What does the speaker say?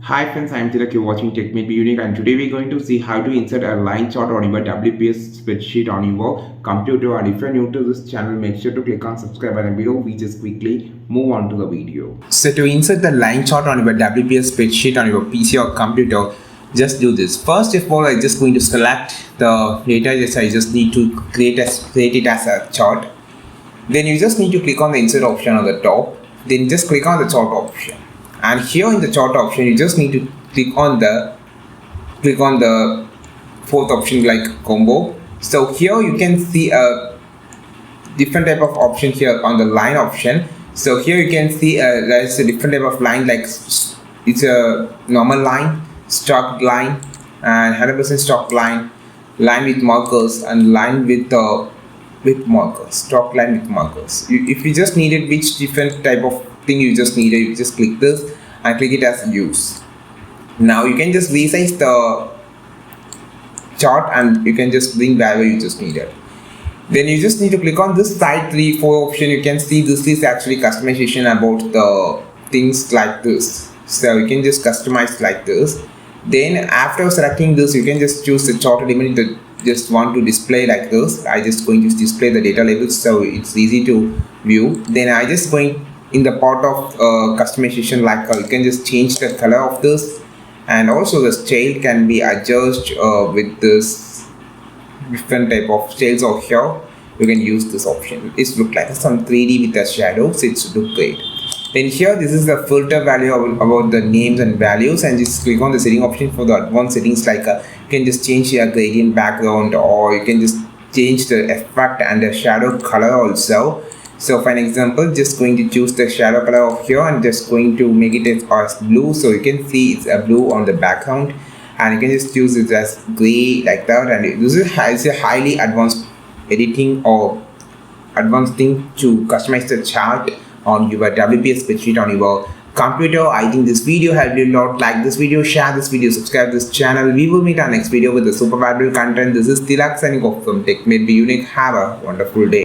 Hi friends, I am Tilak. You're watching Tech May Be Unique, and today we're going to see how to insert a line chart on your WPS spreadsheet on your computer. And if you're new to this channel, make sure to click on subscribe button below. We just quickly move on to the video. So to insert the line chart on your WPS spreadsheet on your PC or computer, just do this. First of all, I'm just going to select the data. I just need to create it as a chart. Then you just need to click on the insert option on the top. Then just click on the chart option. And here in the chart option, you just need to click on the fourth option like combo. So here you can see a different type of option here on the line option. So here you can see there's a different type of line, like it's a normal line, stock line, and 100% stock line, line with markers, and line with markers, stock line with markers. If you just needed which different type of thing you just needed, you just click this and click it as use. Now you can just resize the chart and you can just bring wherever you just needed. Then you just need to click on this side 3-4 option. You can see this is actually customization about the things like this. So you can just customize like this. Then after selecting this, you can just choose the chart element that just want to display like this. I just going to display the data labels so it's easy to view. Then I just going in the part of customization, like you can just change the color of this, and also the scale can be adjusted with this different type of scales over here. You can use this option. It look like some 3D with the shadows. It's look great. Then here this is the filter value about the names and values, and just click on the setting option for the advanced settings, like you can just change your gradient background, or you can just change the effect and the shadow color also. So for an example, just going to choose the shadow color of here and just going to make it as blue, so you can see it's a blue on the background, and you can just choose it as gray like that. And this is a highly advanced editing or advanced thing to customize the chart on your WPS spreadsheet on your computer. I think this video helped you a lot. Like this video, share this video, subscribe this channel. We will meet our next video with the super valuable content. This is Tilak signing off from Tech May Be Unique. Have a wonderful day.